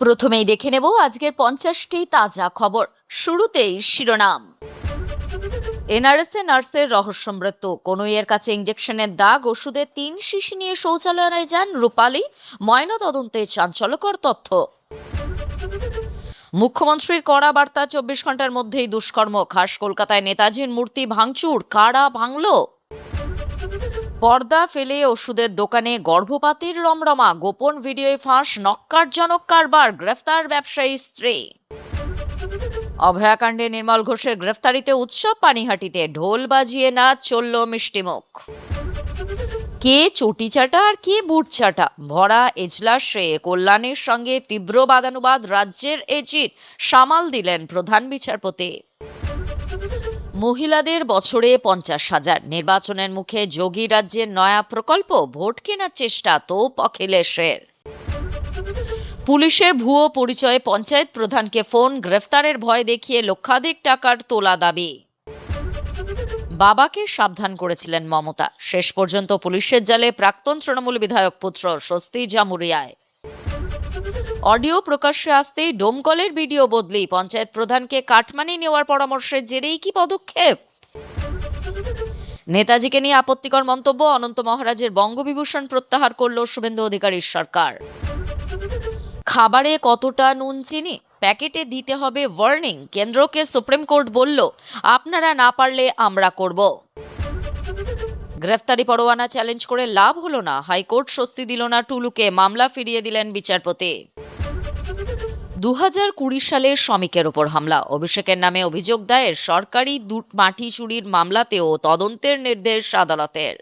প্রথমেই দেখে নেব আজকের 50টি তাজা খবর। শুরুতেই শিরোনাম। এনআরএসে নার্সের রহস্য মৃত্যু, কনুইয়ের কাছে ইঞ্জেকশনের দাগ, ওষুধে 3 শিশি নিয়ে শৌচালয়ে যান রূপালী, ময়নাতদন্তে চাঞ্চল্যকর তথ্য। মুখ্যমন্ত্রীর কড়া বার্তা, 24 ঘন্টার মধ্যেই দুষ্কর্ম, খাস কলকাতায় নেতাজির মূর্তি ভাঙচুর, কারা ভাঙল? পর্দা ফেলে ওষুধের দোকানে গর্ভপাতের রমরমা, গোপন ভিডিওয় ফাঁস, নক্কারজনক কারবার, গ্রেফতার ব্যবসায়ী স্ত্রী। অভয়াকাণ্ডে নির্মল ঘোষের গ্রেফতারিতে উৎসব পানিহাটিতে, ঢোল বাজিয়ে নাচ চলল মিষ্টিমুখ। কে চটি চাটা আর কে বুট চাটা, ভরা এজলাসে কল্যাণের সঙ্গে তীব্র বাদানুবাদ রাজ্যের এজিট, সামাল দিলেন প্রধান বিচারপতি। মহিলাদের বছরে 50,000, নির্বাচনের মুখে যোগী রাজ্যের নয়া প্রকল্প, ভোট কেনার চেষ্টা তোপ অখিলেশের। পুলিশের ভুয়ো পরিচয়ে পঞ্চায়েত প্রধানকে ফোন, গ্রেফতারের ভয় দেখিয়ে লক্ষাধিক টাকার তোলা দাবি। বাবাকে সাবধান করেছিলেন মমতা, শেষ পর্যন্ত পুলিশের জালে প্রাক্তন তৃণমূল বিধায়ক পুত্র, স্বস্তি জামুরিয়ায়। অডিও প্রকাশ্যে আসতেই ডোমকলের ভিডিও বদলি, পঞ্চায়েত প্রধানকে কাটমানি নেওয়ার পরামর্শের জেরেই কি পদক্ষেপ? নেতাজিকে নিয়ে আপত্তিকর মন্তব্য, অনন্ত মহারাজের বঙ্গবিভূষণ প্রত্যাহার করল শুভেন্দু অধিকারীর সরকার। খাবারে কতটা নুন চিনি, প্যাকেটে দিতে হবে ওয়ার্নিং, কেন্দ্রকে সুপ্রিম কোর্ট বলল আপনারা না পারলে আমরা করব। গ্রেফতারি পরোয়ানা চ্যালেঞ্জ করে লাভ হলো না, হাইকোর্ট স্বস্তি দিল না টুলুকে, মামলা ফিরিয়ে দিলেন বিচারপতি। 2020 সালে শ্রমিকের ওপর হামলা, অভিষেকের নামে অভিযোগ দায়ের, সরকারি মাটি চুরির মামলাতেও তদন্তের নির্দেশ আদালতের।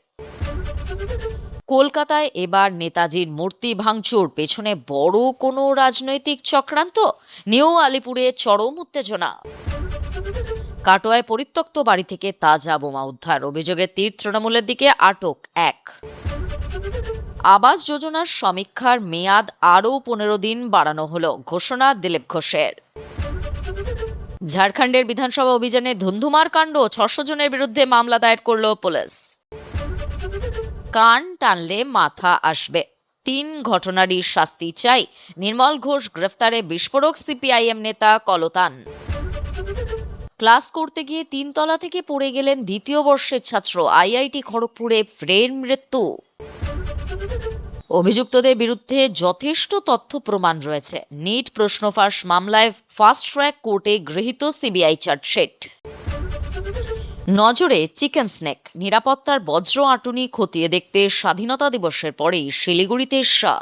কলকাতায় এবার নেতাজির মূর্তি ভাঙচুর, পেছনে বড় কোনো রাজনৈতিক চক্রান্ত? নিউ আলিপুরে চরম উত্তেজনা। কাটোয়ায় পরিত্যক্ত বাড়ি থেকে তাজা বোমা উদ্ধার, অভিযোগের তীর তৃণমূলের দিকে, আটক 1। আবাস যোজনার সমীক্ষার মেয়াদ আরও 15 দিন বাড়ানো হলো, ঘোষণা দিলীপ ঘোষের। ঝাড়খণ্ডের বিধানসভা অভিযানে ধুন্ধুমার কাণ্ড, 600 জনের বিরুদ্ধে মামলা দায়ের করল পুলিশ। কান টানলে মাথা আসবে, 3 ঘটনারই শাস্তি চাই, নির্মল ঘোষ গ্রেফতারে বিস্ফোরক সিপিআইএম নেতা কলতান। ক্লাস করতে গিয়ে 3 তলা থেকে পড়ে গেলেন দ্বিতীয় বর্ষের ছাত্র, আইআইটি খড়গপুরে ফের মৃত্যু। অভিযুক্তদের বিরুদ্ধে যথেষ্ট তথ্য প্রমাণ রয়েছে, নিট প্রশ্ন ফাঁস মামলায় ফাস্ট ট্র্যাক কোর্টে গৃহীত সিবিআই চার্জশিট। নজরে চিকেন স্নেক, নিরাপত্তার বজ্র আঁটুনি খতিয়ে দেখতে স্বাধীনতা দিবসের পরেই শিলিগুড়িতে শাহ।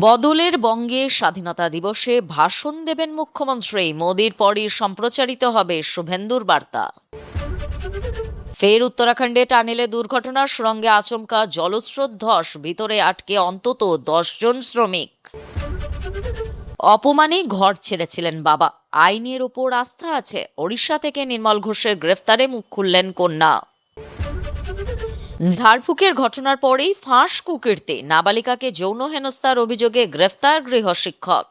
বদলের বঙ্গে স্বাধীনতা দিবসে ভাষণ দেবেন মুখ্যমন্ত্রী, মোদির পরই সম্প্রচারিত হবে শুভেন্দুর বার্তা। ফের উত্তরাখণ্ডে টানেলে দুর্ঘটনার সুড়ঙ্গে আচমকা জলস্রোত ধস, ভিতরে আটকে অন্তত 10 জন শ্রমিক। অপমানে ঘর ছেড়েছিলেন বাবা, আইনের ওপর আস্থা আছে, ওড়িশা থেকে নির্মল ঘোষের গ্রেফতারে মুখ খুললেন কন্যা। ঝাড়ফুঁকের ঘটনার পরেই ফাঁস কুকীর্তি, নাবালিকাকে যৌন হেনস্থার অভিযোগে গ্রেফতার গৃহশিক্ষক।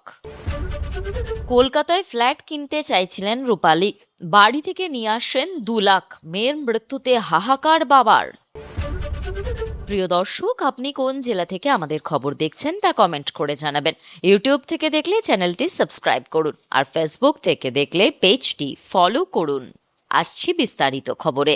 কলকাতায় ফ্ল্যাট কিনতে চাইছিলেন রূপালী, বাড়ি থেকে নিয়ে আসেন 2 লাখ, মেয়ের মৃত্যুতে হাহাকার বাবার। প্রিয় দর্শক, আপনি কোন জেলা থেকে আমাদের খবর দেখছেন তা কমেন্ট করে জানাবেন। ইউটিউব থেকে দেখলে চ্যানেলটি সাবস্ক্রাইব করুন, আর ফেসবুক থেকে দেখলে পেজটি ফলো করুন। আসছি বিস্তারিত খবরে।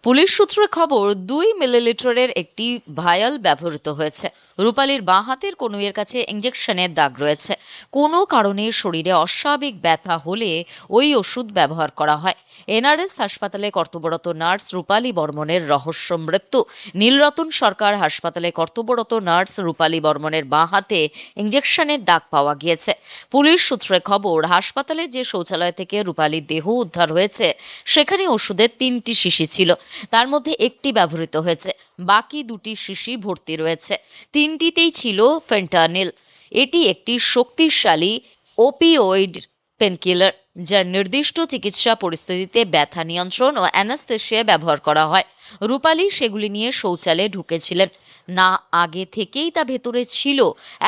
পুলিশ সূত্রে খবর, 2 মিলিলিটারের একটি ভায়াল ব্যবহৃত হয়েছে। রূপালীর বাঁ হাতের কনুইয়ের কাছে ইঞ্জেকশনের দাগ রয়েছে। কোনো কারণে শরীরে অস্বাভাবিক ব্যথা হলে ওই ওষুধ ব্যবহার করা হয়। এনআরএস হাসপাতালে কর্তব্যরত নার্স রূপালী বর্মনের রহস্য মৃত্যু। নীলরতন সরকার হাসপাতালে কর্তব্যরত নার্স রূপালী বর্মনের বাঁ হাতে ইঞ্জেকশনের দাগ পাওয়া গিয়েছে। পুলিশ সূত্রে খবর, হাসপাতালে যে শৌচালয় থেকে রূপালীর দেহ উদ্ধার হয়েছে সেখানে ওষুধের 3টি শিশি ছিল, তার মধ্যে একটি ব্যবহৃত হয়েছে, বাকি 2টি শিশি ভর্তি রয়েছে। 3টিতেই ছিল ফেন্টানিল। এটি একটি শক্তিশালী ওপিওয়েড পেনকিলার, যা নির্দিষ্ট চিকিৎসা পরিস্থিতিতে ব্যথা নিয়ন্ত্রণ ও অ্যানাস্থেসিয়া ব্যবহার করা হয়। রূপালী সেগুলি নিয়ে শৌচালয়ে ঢুকেছিলেন না আগে থেকেই তা ভেতরে ছিল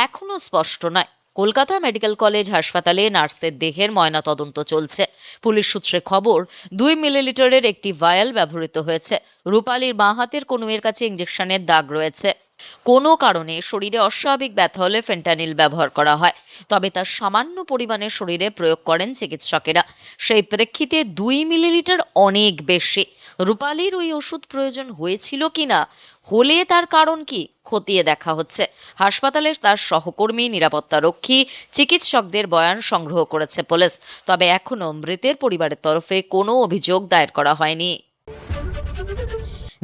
এখনও স্পষ্ট নয়। কলকাতা মেডিকেল কলেজ হাসপাতালে নার্সের দেহের ময়নাতদন্ত চলছে। পুলিশ সূত্রে খবর, 2 মিলিলিটারের একটি ভায়াল ব্যবহৃত হয়েছে। রূপালীর বাঁ হাতের কনুইয়ের কাছে ইঞ্জেকশনের দাগ রয়েছে। কোনো কারণে শরীরে অস্বাভাবিক ব্যথা হলে ফেন্টানিল ব্যবহার করা হয়, তবে তার সামান্য পরিমাণে শরীরে প্রয়োগ করেন চিকিৎসকেরা। সেই প্রেক্ষিতে 2 মিলিলিটার অনেক বেশি। রূপালীর ওই ওষুধ প্রয়োজন হয়েছিল কিনা, হলে তার কারণ কি, খতিয়ে দেখা হচ্ছে। হাসপাতালে তার সহকর্মী, নিরাপত্তারক্ষী, চিকিৎসকদের বয়ান সংগ্রহ করেছে পুলিশ। তবে এখনো মৃতের পরিবারের তরফে কোনো অভিযোগ দায়ের করা হয়নি।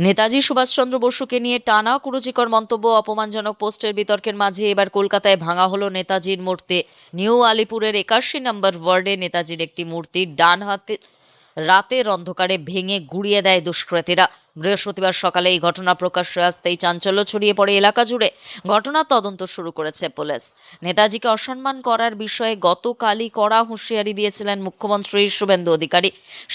নেতাজি সুভাষচন্দ্র বসুকে নিয়ে টানা কুরুচিকর মন্তব্য, অপমানজনক পোস্টের বিতর্কের মাঝে এবার কলকাতায় ভাঙা হলো নেতাজির মূর্তি। নিউ আলিপুরের 81 নম্বর ওয়ার্ডে নেতাজির একটি মূর্তি ডান হাতে রাতের অন্ধকারে ভেঙে গুঁড়িয়ে দেয় দুষ্কৃতীরা। বৃহস্পতিবার সকালে এই ঘটনা প্রকাশ্যে আসতেই চাঞ্চল্য ছড়িয়ে পড়ে এলাকা জুড়ে। ঘটনার তদন্ত শুরু করেছে পুলিশ। নেতাজিকে অসম্মান করার বিষয়ে গতকালই কড়া হুঁশিয়ারি দিয়েছিলেন মুখ্যমন্ত্রী শুভেন্দু অধিকারী।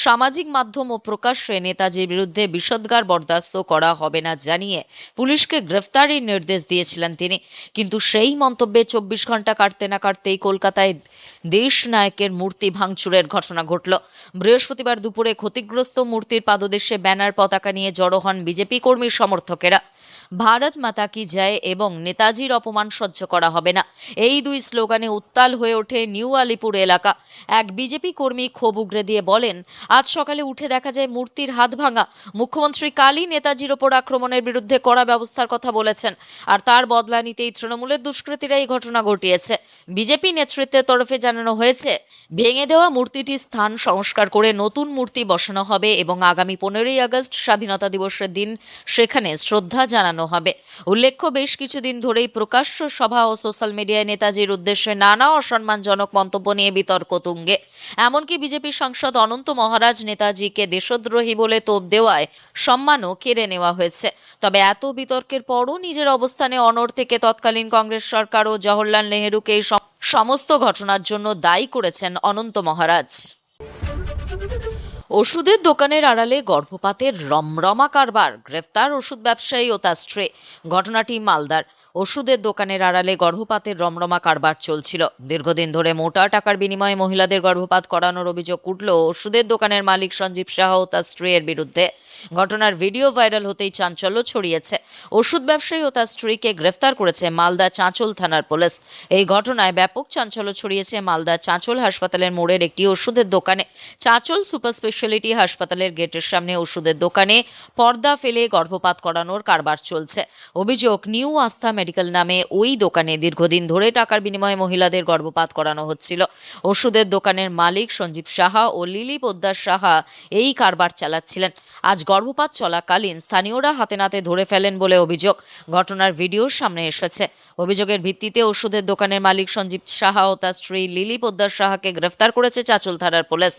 সামাজিক মাধ্যম ও প্রকাশ্যে নেতাজির বিরুদ্ধে বিষোদ্গার বরদাস্ত করা হবে না জানিয়ে পুলিশকে গ্রেফতারির নির্দেশ দিয়েছিলেন তিনি। কিন্তু সেই মন্তব্যে 24 ঘন্টা কাটতে না কাটতেই কলকাতায় দেশ নায়কের মূর্তি ভাঙচুরের ঘটনা ঘটল। বৃহস্পতিবার দুপুরে ক্ষতিগ্রস্ত মূর্তির পাদদেশে ব্যানার, পতাকা নিয়ে জড়ো হন বিজেপি কর্মী সমর্থকেরা। ভারত মাতা কি জয় এবং নেতাজির অপমান সহ্য করা হবে না, এই দুই স্লোগানে উত্তাল হয়ে ওঠে নিউ আলিপুর এলাকা। এক বিজেপি কর্মী ক্ষোভ উগরে দিয়ে বলেন, আজ সকালে উঠে দেখা যায় মূর্তির হাত ভাঙা। মুখ্যমন্ত্রী কালই নেতাজির ওপর আক্রমণের বিরুদ্ধে কড়া ব্যবস্থার কথা বলেছেন, আর তার বদলা নিতেই তৃণমূলের দুষ্কৃতীরা এই ঘটনা ঘটিয়েছে। বিজেপি নেতৃত্বের তরফে জানানো হয়েছে, ভেঙে দেওয়া মূর্তিটির স্থান সংস্কার করে নতুন মূর্তি বসানো হবে এবং আগামী 15ই আগস্ট স্বাধীনতা দিবসের দিন সেখানে শ্রদ্ধা জানানো হবে। উল্লেখ্য, বেশ কিছুদিন ধরেই প্রকাশ্য সভা ও সোশ্যাল মিডিয়ায় নেতাজির উদ্দেশ্যে নানা অসম্মানজনক মন্তব্য নিয়ে বিতর্ক তুঙ্গে। এমনকি বিজেপি সাংসদ অনন্ত মহারাজ নেতাজিকে দেশদ্রোহী বলে তোপ দেওয়ায় সম্মানও কেড়ে নেওয়া হয়েছে। তবে এত বিতর্কের পরও নিজের অবস্থানে অনড় থেকে তৎকালীন কংগ্রেস সরকার ও জওহরলাল নেহেরুকে এই সমস্ত ঘটনার জন্য দায়ী করেছেন অনন্ত মহারাজ। ওষুধের দোকানের আড়ালে গর্ভপাতের রমরমা কারবার, গ্রেফতার ওষুধ ব্যবসায়ী ও তার স্ত্রী। ঘটনাটি মালদার। ওষুধের দোকানের আড়ালে গর্ভপাতের রমরমা কারবার চলছিল। দীর্ঘদিন ধরে মোটা টাকার বিনিময়ে মহিলাদের গর্ভপাত করানোর অভিযোগ উঠল ওষুধের দোকানের মালিক সঞ্জীব সাহা ও তার স্ত্রীর বিরুদ্ধে। ঘটনার ভিডিও ভাইরাল হতেই চাঞ্চল্য ছড়িয়েছে। ওষুধ ব্যবসায়ী ও তার স্ত্রীকে গ্রেফতার করেছে মালদা চাঁচল থানার পুলিশ। এই ঘটনায় ব্যাপক চাঞ্চল্য ছড়িয়েছে মালদা চাঁচল হাসপাতালের মোড়ের একটি ওষুধের দোকানে। চাঁচল সুপার স্পেশালিটি হাসপাতালের গেটের সামনে ওষুধের দোকানে পর্দা ফেলে গর্ভপাত করানোর কারবার চলছে। অভিযোগ, নিউ আস্থা মেডিকেল নামে ওই দোকানে দীর্ঘদিন ধরে টাকার বিনিময়ে মহিলাদের গর্ভপাত করানো হচ্ছিল। ওষুধের দোকানের মালিক সঞ্জীব সাহা ও লিলি পোদ্দার সাহা এই কারবার চালাচ্ছিলেন। আজ গর্ভপাত চলাকালীন স্থানীয়রা হাতে নাতে ধরে ফেলেন বলে অভিযোগ। ঘটনার ভিডিও সামনে এসেছে। অভিযোগের ভিত্তিতে ওষুধের দোকানের মালিক সঞ্জীব সাহা ও তার স্ত্রী লিলি পোদ্দার সাহাকে গ্রেফতার করেছে চাঁচল থানার পুলিশ।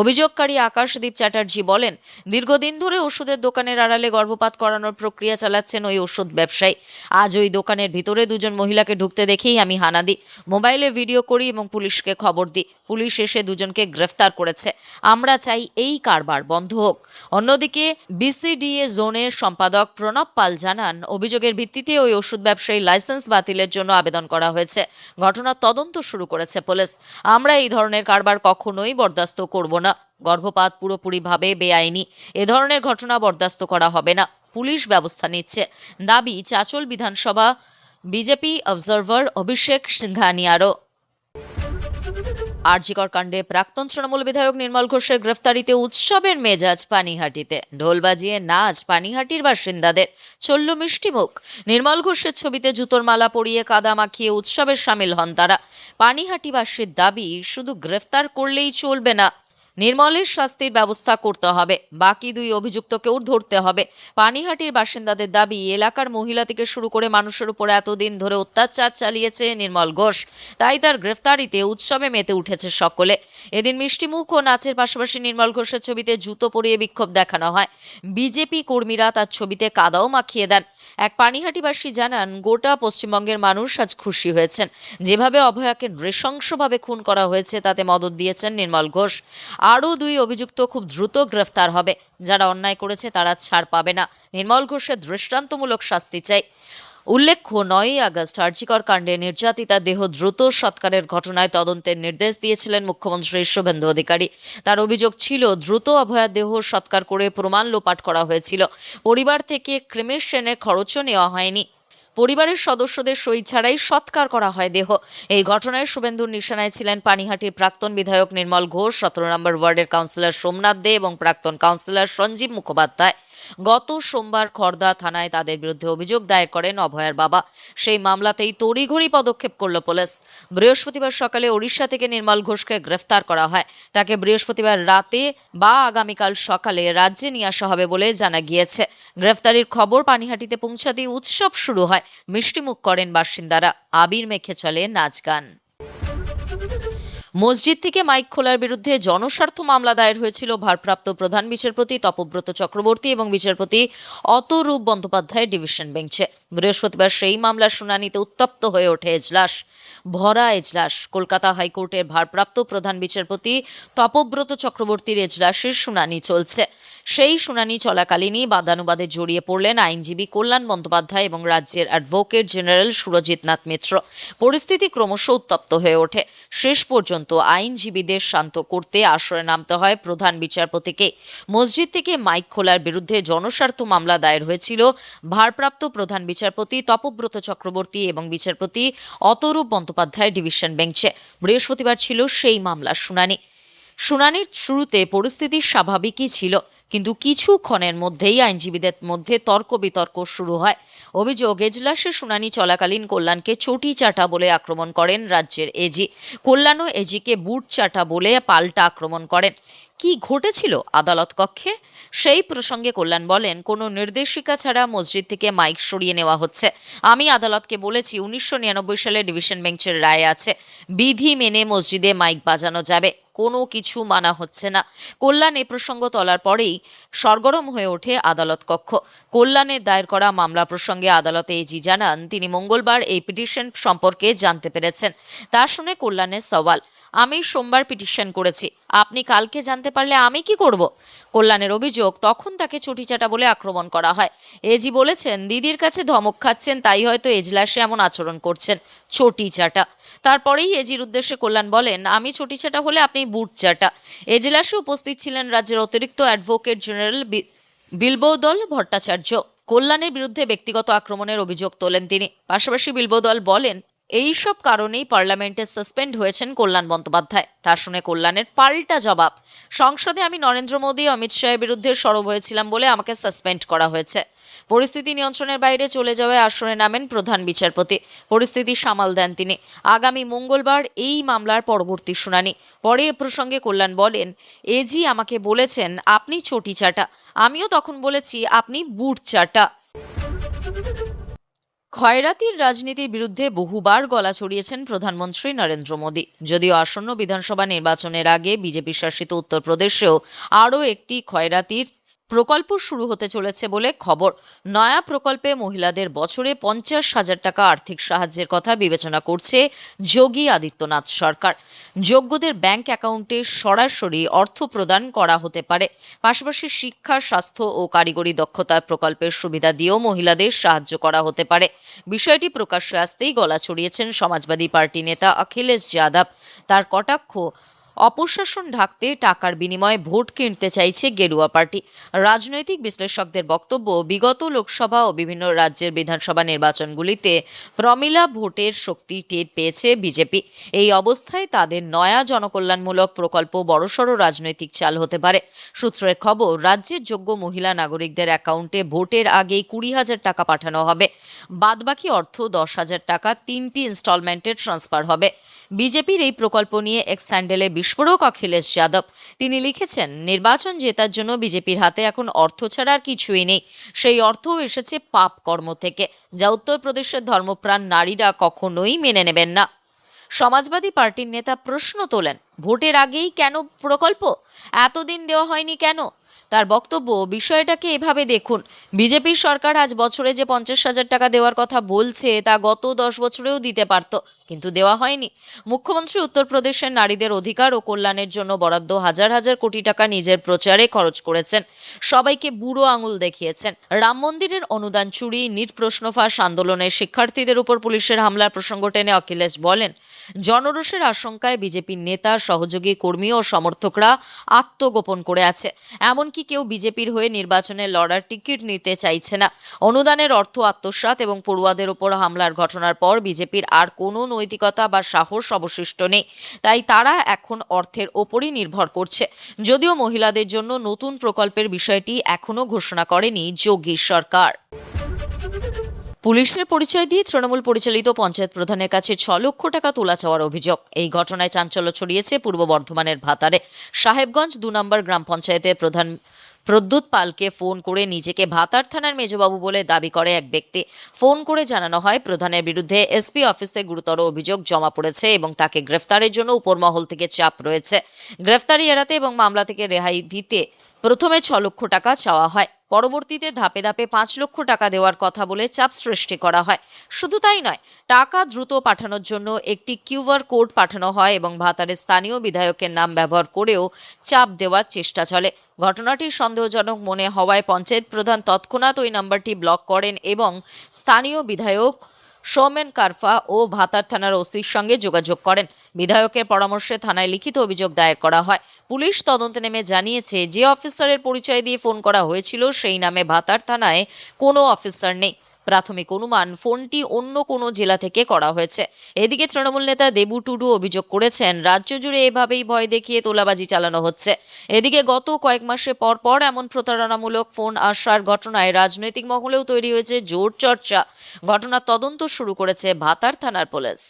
অভিযোগকারী আকাশদীপ চ্যাটার্জি বলেন, দীর্ঘদিন ধরে ওষুধের দোকানের আড়ালে গর্ভপাত করানোর প্রক্রিয়া চালাচ্ছেন ওই ওষুধ ব্যবসায়ী। আজ ওই দোকানের ভিতরে দুজন মহিলাকে ঢুকতে দেখেই আমি হানা দিই, মোবাইলে ভিডিও করি এবং পুলিশকে খবর দিই। পুলিশ এসে দুজনকে গ্রেফতার করেছে। আমরা চাই এই কারবার বন্ধ হোক। অন্যদিকে বিসিডিএ জোনের সম্পাদক প্রণব পাল জানান, অভিযোগের ভিত্তিতে ওই ওষুধ ব্যবসায়ী লাইসেন্স বাতিলের জন্য আবেদন করা হয়েছে। ঘটনার তদন্ত শুরু করেছে পুলিশ। আমরা এই ধরনের কারবার কখনোই বরদাস্ত করব না। গর্ভপাত পুরোপুরিভাবে বেআইনি। এ ধরনের ঘটনা বরদাস্ত করা হবে না। পুলিশ ব্যবস্থা নিচ্ছে। দাবি চাঁচল বিধানসভা বিজেপি অবজারভার অভিষেক সিংঘানিয়ারও। আরজিকর কাণ্ডে প্রাক্তন তৃণমূল বিধায়ক নির্মল ঘোষের গ্রেফতারিতে উৎসবের মেজাজ পানিহাটিতে। ঢোল বাজিয়ে নাচ পানিহাটির বাসিন্দাদের, চলল মিষ্টিমুখ। নির্মল ঘোষের ছবিতে জুতোর মালা পরিয়ে কাদা মাখিয়ে উৎসবের সামিল হন তারা। পানিহাটিবাসীর দাবি, শুধু গ্রেফতার করলেই চলবে না, নির্মলের শাস্তির ব্যবস্থা করতে হবে। বাকি দুই অভিযুক্তকেও ধরতে হবে। পানিহাটির বাসিন্দাদের দাবি, এলাকার মহিলা থেকে শুরু করে মানুষের উপর এতদিন ধরে অত্যাচার চালিয়েছে নির্মল ঘোষ, তাই তার গ্রেফতারিতে উৎসবে মেতে উঠেছে সকলে। এদিন মিষ্টিমুখ ও নাচের পাশাপাশি নির্মল ঘোষের ছবিতে জুতো পরিয়ে বিক্ষোভ দেখানো হয়। বিজেপি কর্মীরা তার ছবিতে কাদাও মাখিয়ে দেন। এক পানিহাটিবাসী জানান, গোটা পশ্চিমবঙ্গের মানুষ আজ খুশি হয়েছেন। যেভাবে অভয়াকে নৃশংসভাবে খুন করা হয়েছে তাতে মদত দিয়েছেন নির্মল ঘোষ। আরও দুই অভিযুক্ত খুব দ্রুত গ্রেফতার হবে। যারা অন্যায় করেছে তারা ছাড় পাবে না। নির্মল ঘোষের দৃষ্টান্তমূলক শাস্তি চাই। উল্লেখ্য, 9ই আগস্ট আরজিকর কাণ্ডে নির্যাতিতা দেহ দ্রুত সৎকারের ঘটনায় তদন্তের নির্দেশ দিয়েছিলেন মুখ্যমন্ত্রী শুভেন্দু অধিকারী। তার অভিযোগ ছিল, দ্রুত অভয়ার দেহ সৎকার করে প্রমাণ লোপাট করা হয়েছিল। পরিবার থেকে ক্রিমেশনের খরচও নেওয়া হয়নি। পরিবারের সদস্যদের সই ছাড়াই সৎকার করা হয় দেহ। এই ঘটনায় শুভেন্দুর নিশানায় ছিলেন পানিহাটির প্রাক্তন বিধায়ক নির্মল ঘোষ, 17 নম্বর ওয়ার্ডের কাউন্সিলর সোমনাথ দে এবং প্রাক্তন কাউন্সিলর সঞ্জীব মুখোপাধ্যায়। গত সোমবার খড়দা থানায় তাদের বিরুদ্ধে অভিযোগ দায়ের করেন অভয়ার বাবা। সেই মামলাতেই তড়িঘড়ি পদক্ষেপ করল পুলিশ। বৃহস্পতিবার সকালে ওড়িশা থেকে নির্মল ঘোষকে গ্রেফতার করা হয়। তাকে বৃহস্পতিবার রাতে বা আগামীকাল সকালে রাজ্যে নিয়ে আসা হবে বলে জানা গিয়েছে। গ্রেফতারির খবর পানিহাটিতে পৌঁছাতেই উৎসব শুরু হয়। মিষ্টিমুখ করেন বাসিন্দারা, আবির মেখে চলে নাচ গান। মসজিদ থেকে মাইক খোলার বিরুদ্ধে জনস্বার্থ মামলা দায়ের হয়েছিল ভারপ্রাপ্ত প্রধান বিচারপতি তপব্রত চক্রবর্তী এবং বিচারপতি অতরূপ বন্দ্যোপাধ্যায়ের ডিভিশন বেঞ্চে। বৃহস্পতিবার সেই মামলার শুনানিতে উত্তপ্ত হয়ে ওঠে এজলাস, ভরা এজলাস। কলকাতা হাইকোর্টের ভারপ্রাপ্ত প্রধান বিচারপতি তপব্রত চক্রবর্তীর এজলাসের শুনানি চলছে। সেই শুনানি চলাকালীনই বাদানুবাদে জড়িয়ে পড়লেন আইনজীবী কল্যাণ বন্দ্যোপাধ্যায় এবং রাজ্যের অ্যাডভোকেট জেনারেল সুরজিৎ নাথ মিত্র। পরিস্থিতি ক্রমশ উত্তপ্ত হয়ে ওঠে। শেষ পর্যন্ত আইনজীবীদের শান্ত করতে আসরে নামতে হয় প্রধান বিচারপতিকে। মসজিদ থেকে মাইক খোলার বিরুদ্ধে জনস্বার্থ মামলা দায়ের হয়েছিল ভারপ্রাপ্ত প্রধান বিচারপতি তপব্রত চক্রবর্তী এবং বিচারপতি অতরূপ বন্দ্যোপাধ্যায়ের ডিভিশন বেঞ্চে। বৃহস্পতিবার ছিল সেই মামলার শুনানি। শুনানির শুরুতে পরিস্থিতি স্বাভাবিকই ছিল, কিন্তু কিছুক্ষণের মধ্যেই আইনজীবীদের মধ্যে তর্ক বিতর্ক শুরু হয়। অভিযোগ, এজলাসে শুনানি চলাকালীন কল্যাণকে চটি চাটা বলে আক্রমণ করেন রাজ্যের এজি। কল্যাণও এজিকে বুট চাটা বলে পাল্টা আক্রমণ করেন। কি ঘটেছিল আদালত কক্ষে? সেই প্রসঙ্গে কল্যাণ বলেন, কোনো নির্দেশিকা ছাড়া মসজিদ থেকে মাইক সরিয়ে নেওয়া হচ্ছে। আমি আদালতকে বলেছি 1999 সালে ডিভিশন বেঞ্চের রায় আছে, বিধি মেনে মসজিদে মাইক বাজানো যাবে, কোনো কিছু মানা হচ্ছে না। কল্যাণ এ প্রসঙ্গ তোলার পরেই সরগরম হয়ে ওঠে আদালত কক্ষ। কল্যাণের দায়ের করা মামলা প্রসঙ্গে আদালতে এজি জানান, তিনি মঙ্গলবার এই পিটিশন সম্পর্কে জানতে পেরেছেন। তা শুনে কল্যাণের সওয়াল, আমি সোমবার পিটিশন করেছি, আপনি কালকে জানতে পারলে আমি কি করব? কল্যাণের অভিযোগ, তখন তাকে চটিচাটা বলে আক্রমণ করা হয়। এজি বলেছেন, দিদির কাছে ধমক খাচ্ছেন, তাই হয়তো এজলাসে এমন আচরণ করছেন, চটিচাটা। তারপরেই এজির উদ্দেশ্যে কল্যাণ বলেন, আমি চটিচাটা হলে আপনি বুট চাটা। এজলাসে উপস্থিত ছিলেন রাজ্যের অতিরিক্ত অ্যাডভোকেট জেনারেল বিল্বদল ভট্টাচার্য। কল্যাণের বিরুদ্ধে ব্যক্তিগত আক্রমণের অভিযোগ তোলেন তিনি। পাশাপাশি বিল্বদল বলেন, এই সব কারণেই পার্লামেন্টে সাসপেন্ড হয়েছেন কল্যাণ বন্দ্যোপাধ্যায়। তা শুনে কল্যাণের পাল্টা জবাব, সংসদে আমি নরেন্দ্র মোদী, অমিত শাহের বিরুদ্ধে সরব হয়েছিলাম বলে আমাকে সাসপেন্ড করা হয়েছে। পরিস্থিতি নিয়ন্ত্রণের বাইরে চলে যাওয়ায় আসরে নামেন প্রধান বিচারপতি। পরিস্থিতি সামাল দেন তিনি। আগামী মঙ্গলবার এই মামলার পরবর্তী শুনানি। পরে এ প্রসঙ্গে কল্যাণ বলেন, এজি আমাকে বলেছেন আপনি চটি চাটা, আমিও তখন বলেছি আপনি বুট চাটা। খয়রাতির রাজনীতির বিরুদ্ধে বহুবার গলা চড়িয়েছেন প্রধানমন্ত্রী নরেন্দ্র মোদী। যদিও আসন্ন বিধানসভা নির্বাচনের আগে বিজেপি শাসিত উত্তরপ্রদেশেও আরও একটি খয়রাতির প্রকল্প শুরু হতে চলেছে বলে খবর। নয়া প্রকল্পে মহিলাদের বছরে 50,000 টাকা আর্থিক সাহায্যের কথা বিবেচনা করছে যোগী আদিত্যনাথ সরকার। যোগ্যদের ব্যাংক অ্যাকাউন্টে সরাসরি অর্থ প্রদান করা হতে পারে। পাশাপাশি শিক্ষা, স্বাস্থ্য ও কারিগরি দক্ষতা প্রকল্পের সুবিধা দিয়েও মহিলাদের সাহায্য করা হতে পারে। বিষয়টি প্রকাশ্যে আসতেই গলা ছড়িয়েছেন সমাজবাদী পার্টি নেতা অখিলেশ যাদব। তার কটাক্ষ, অপশাসন ঢাকতে টাকার বিনিময়ে ভোট কিনতে চাইছে গেরুয়া পার্টি। রাজনৈতিক বিশ্লেষকদের বক্তব্য, বিগত লোকসভা ও বিভিন্ন রাজ্যের বিধানসভা নির্বাচনগুলিতে প্রমিলা ভোটের শক্তি টের পেয়েছে বিজেপি। এই অবস্থায় তাদের নয়া জনকল্যাণমূলক প্রকল্প বড়সড় রাজনৈতিক চাল হতে পারে। সূত্রের খবর, রাজ্যের যোগ্য মহিলা নাগরিকদের অ্যাকাউন্টে ভোটের আগেই 20,000 টাকা পাঠানো হবে। বাদবাকি অর্থ 10,000 টাকা 3টি ইনস্টলমেন্টে ট্রান্সফার হবে। বিজেপির এই প্রকল্প নিয়ে এক্স হ্যান্ডেলে বিস্ফোরক অখিলেশ যাদব। তিনি লিখেছেন, নির্বাচন জেতার জন্য বিজেপির হাতে এখন অর্থ ছাড়া আর কিছুই নেই। সেই অর্থও এসেছে পাপ কর্ম থেকে, যা উত্তরপ্রদেশের ধর্মপ্রাণ নারীরা কখনোই মেনে নেবেন না। সমাজবাদী পার্টির নেতা প্রশ্ন তোলেন, ভোটের আগেই কেন প্রকল্প? এতদিন দেওয়া হয়নি কেন? তার বক্তব্য, বিষয়টাকে এভাবে দেখুন, বিজেপির সরকার আজ বছরে যে 50,000 টাকা দেওয়ার কথা বলছে তা গত 10 বছরেও দিতে পারত, কিন্তু দেওয়া হয়নি। মুখ্যমন্ত্রী উত্তরপ্রদেশের নারীদের অধিকার ও কল্যাণের জন্য বরাদ্দ হাজার হাজার কোটি টাকা নিজের প্রচারে খরচ করেছেন, সবাইকে বুড়ো আঙুল দেখিয়েছেন। রাম মন্দিরের অনুদান চুরি, নিট প্রশ্ন ফাঁস আন্দোলনের শিক্ষার্থীদের উপর পুলিশের হামলার প্রসঙ্গ টেনে অখিলেশ বলেন, জনরোষের আশঙ্কায় বিজেপির নেতা, সহযোগী কর্মী ও সমর্থকরা আত্মগোপন করে আছে। এমনকি কেউ বিজেপির হয়ে নির্বাচনে লড়ার টিকিট নিতে চাইছে না। অনুদানের অর্থ আত্মসাৎ এবং পড়ুয়াদের উপর হামলার ঘটনার পর বিজেপির আর কোনো নৈতিকতা বা সাহস অবশিষ্ট নেই। তাই তারা এখন অর্থের ওপরই নির্ভর করছে। যদিও মহিলাদের জন্য নতুন প্রকল্পের বিষয়টি এখনো ঘোষণা করেনি যোগী সরকার। পুলিশের পরিচয় দিয়ে তৃণমূল পরিচালিত পঞ্চায়েত প্রধানের কাছে 6 লক্ষ টাকা তোলা চাওয়ার অভিযোগ। এই ঘটনায় চাঞ্চল্য ছড়িয়েছে পূর্ব বর্ধমানের ভাতারে। সাহেবগঞ্জ 2 নম্বর গ্রাম পঞ্চায়েতের প্রধান প্রদ্যুৎ পালকে ফোন করে নিজেকে ভাতার থানার মেজবাবু বলে দাবি করে এক ব্যক্তি। ফোন করে জানানো হয় প্রধানের বিরুদ্ধে এসপি অফিসে গুরুতর অভিযোগ জমা পড়েছে এবং তাকে গ্রেফতারের জন্য উপরমহল থেকে চাপ রয়েছে। গ্রেফতারি এড়াতে এবং মামলা থেকে রেহাই দিতে প্রথমে 6 লক্ষ টাকা চাওয়া হয়। পরবর্তীতে ধাপে ধাপে 5 লক্ষ টাকা দেওয়ার কথা বলে চাপ সৃষ্টি করা হয়। শুধু তাই নয়, টাকা দ্রুত পাঠানোর জন্য একটি কিউআর কোড পাঠানো হয় এবং ভাতারের স্থানীয় বিধায়কের নাম ব্যবহার করেও চাপ দেওয়ার চেষ্টা চলে। ঘটনাটি সন্দেহজনক মনে হওয়ায় পঞ্চায়েত প্রধান তৎক্ষণাৎ ওই নাম্বারটি ব্লক করেন এবং স্থানীয় বিধায়ক সৌমেন কারফা ও ভাতার থানার ওসির সঙ্গে যোগাযোগ করেন। বিধায়কের পরামর্শে থানায় লিখিত অভিযোগ দায়ের করা হয়। পুলিশ তদন্তে নেমে জানিয়েছে, যে অফিসারের পরিচয় দিয়ে ফোন করা হয়েছিল সেই নামে ভাতার থানায় কোনো অফিসার নেই। প্রাথমিক অনুমান, ফোনটি অন্য কোনো জেলা থেকে করা হয়েছে। এদিকে তৃণমূল নেতা দেবু টুডু অভিযোগ করেছেন, রাজ্য জুড়ে এভাবেই ভয় দেখিয়ে তোলাবাজি চালানো হচ্ছে। এদিকে গত কয়েক মাসে পর এমন প্রতারণামূলক ফোন আসার ঘটনায় রাজনৈতিক মহলেও তৈরি হয়েছে জোর চর্চা। ঘটনার তদন্ত শুরু করেছে ভাতার থানার পুলিশ।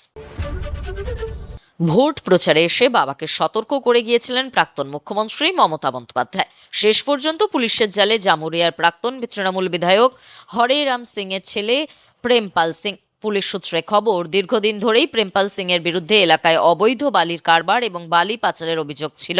ভোট প্রচারে এসে বাবাকে সতর্ক করে গিয়েছিলেন প্রাক্তন মুখ্যমন্ত্রী মমতা বন্দ্যোপাধ্যায়। শেষ পর্যন্ত পুলিশের জালে জামুরিয়ার প্রাক্তন তৃণমূল বিধায়ক হরেরাম সিং এর ছেলে প্রেমপাল সিং। পুলিশ সূত্রে খবর, দীর্ঘদিন ধরেই প্রেমপাল সিং এর বিরুদ্ধে এলাকায় অবৈধ বালির কারবার এবং বালি পাচারের অভিযোগ ছিল।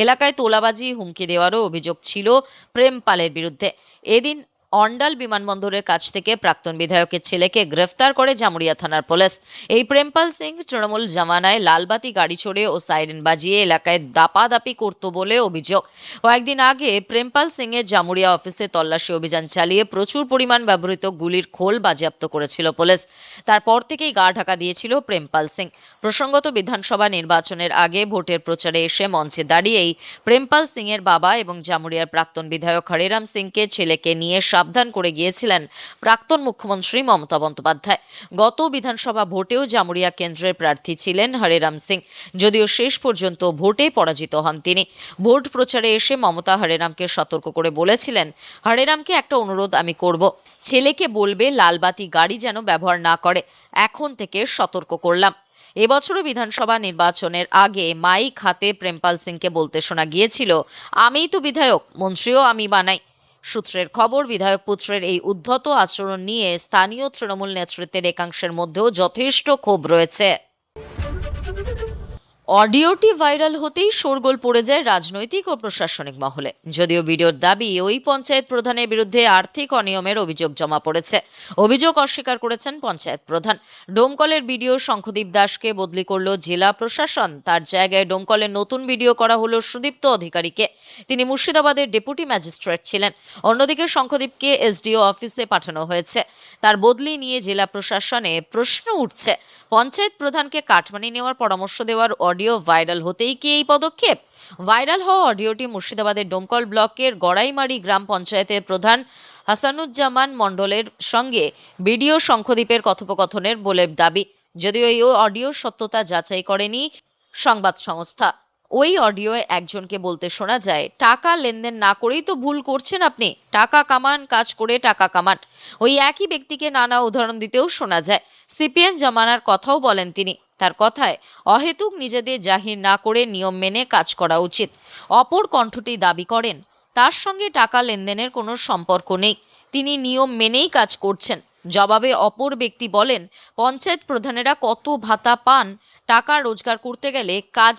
এলাকায় তোলাবাজি, হুমকি দেওয়ারও অভিযোগ ছিল প্রেমপালের বিরুদ্ধে। এদিন অন্ডাল বিমানবন্দরের কাছ থেকে প্রাক্তন বিধায়কের ছেলেকে গ্রেফতার করে জামুরিয়া থানার পুলিশ। এই প্রেমপাল সিং তৃণমূল জামানায় লালবাতি গাড়ি চড়ে ও সাইরেন বাজিয়ে এলাকায় দাপাদাপি করত বলে অভিযোগ। কয়েকদিন আগে প্রেমপাল সিং এর জামুরিয়া অফিসে তল্লাশি অভিযান চালিয়ে প্রচুর পরিমাণ ব্যবহৃত গুলির খোল বাজেয়াপ্ত করেছিল পুলিশ। তারপর থেকেই গা ঢাকা দিয়েছিল প্রেমপাল সিং। প্রসঙ্গত, বিধানসভা নির্বাচনের আগে ভোটের প্রচারে এসে মঞ্চে দাঁড়িয়েই প্রেমপাল সিং এর বাবা এবং জামুরিয়ার প্রাক্তন বিধায়ক হরেরাম সিংকে ছেলেকে নিয়ে সাবধান করে গিয়েছিলেন প্রাক্তন মুখ্যমন্ত্রী মমতা বন্দ্যোপাধ্যায়। গত বিধানসভা ভোটেও জামুরিয়া কেন্দ্রের প্রার্থী ছিলেন হরেরাম সিং, যদিও শেষ পর্যন্ত ভোটে পরাজিত হন তিনি। ভোট প্রচারে এসে মমতা হরেরামকে সতর্ক করে বলেছিলেন, হরেরামকে একটা অনুরোধ আমি করব, ছেলেকে বলবে লালবাতি গাড়ি যেন ব্যবহার না করে। এখন থেকে সতর্ক করলাম। এবছরও বিধানসভা নির্বাচনের আগে মাইক হাতে প্রেমপাল সিংকে বলতে শোনা গিয়েছিল, আমিই তো বিধায়ক, মন্ত্রীও আমি বানাই। সূত্রের খবর, বিধায়ক পুত্রের এই উদ্ধত আচরণ নিয়ে স্থানীয় তৃণমূল নেতৃত্বের একাংশের মধ্যেও যথেষ্ট ক্ষোভ রয়েছে। অডিওটি ভাইরাল হতেই শোরগোল পড়ে যায় রাজনৈতিক ও প্রশাসনিক মহলে। যদিও ভিডিওর দাবি, ওই পঞ্চায়েত প্রধানের বিরুদ্ধে আর্থিক অনিয়মের অভিযোগ জমা পড়েছে। অভিযোগ অস্বীকার করেছেন পঞ্চায়েত প্রধান। ডোমকলের বিডিও শঙ্খদীপ দাসকে বদলি করল জেলা প্রশাসন। তার জায়গায় ডোমকলের নতুন বিডিও করা হলো সুদীপ্ত অধিকারীকে। তিনি মুর্শিদাবাদের ডেপুটি ম্যাজিস্ট্রেট ছিলেন। অন্যদিকে শঙ্খদীপকে এসডিও অফিসে পাঠানো হয়েছে। তার বদলি নিয়ে জেলা প্রশাসনে প্রশ্ন উঠছে, পঞ্চায়েত প্রধানকে কাটমানি নেওয়ার পরামর্শ দেওয়ার অডিও ভাইরাল হতেই কি এই পদক্ষেপ? ভাইরাল হওয়া অডিওটি মুর্শিদাবাদের ডোমকল ব্লকের গড়াইমারি গ্রাম পঞ্চায়েতের প্রধান হাসানুজ্জামান মণ্ডলের সঙ্গে বিডিও শঙ্খদীপের কথোপকথনের বলে দাবি। যদিও এই অডিওর সত্যতা যাচাই করেনি সংবাদ সংস্থা। ওই অডিওয়ে একজনকে বলতে শোনা যায়, টাকা লেনদেন না করেই তো ভুল করছেন আপনি, টাকা কামান, কাজ করে টাকা কামান। ওই একই ব্যক্তিকে নানা উদাহরণ দিতেও শোনা যায়। সিপিএম জমানার কথাও বলেন তিনি। তার কথায়, অহেতুক নিজেদের জাহির না করে নিয়ম মেনে কাজ করা উচিত। অপর কণ্ঠটি দাবি করেন, তার সঙ্গে টাকা লেনদেনের কোনো সম্পর্ক নেই, তিনি নিয়ম মেনেই কাজ করছেন। জবাবে অপর ব্যক্তি বলেন, পঞ্চায়েত প্রধানেরা কত ভাতা পান, টাকা রোজগার করতে গেলে কাজ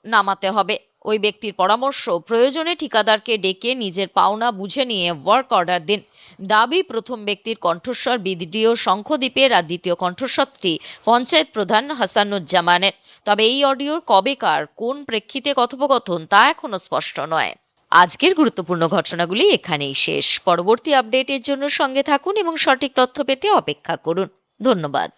নামাতে হবে, ওই ব্যক্তির পরামর্শ, প্রয়োজনে ঠিকাদারকে ডেকে নিজের পাওনা বুঝে নিয়ে ওয়ার্ক অর্ডার দিন। দাবি প্রথম ব্যক্তির কণ্ঠস্বর বিডিও শঙ্খদ্বীপের আর দ্বিতীয় কণ্ঠস্বরটি পঞ্চায়েত প্রধান হাসানুজ্জামানের। তবে এই অডিওর কবেকার, কোন প্রেক্ষিতে কথোপকথন তা এখনো স্পষ্ট নয়। আজকের গুরুত্বপূর্ণ ঘটনাগুলি এখানেই শেষ। পরবর্তী আপডেটের জন্য সঙ্গে থাকুন এবং সঠিক তথ্য পেতে অপেক্ষা করুন। ধন্যবাদ।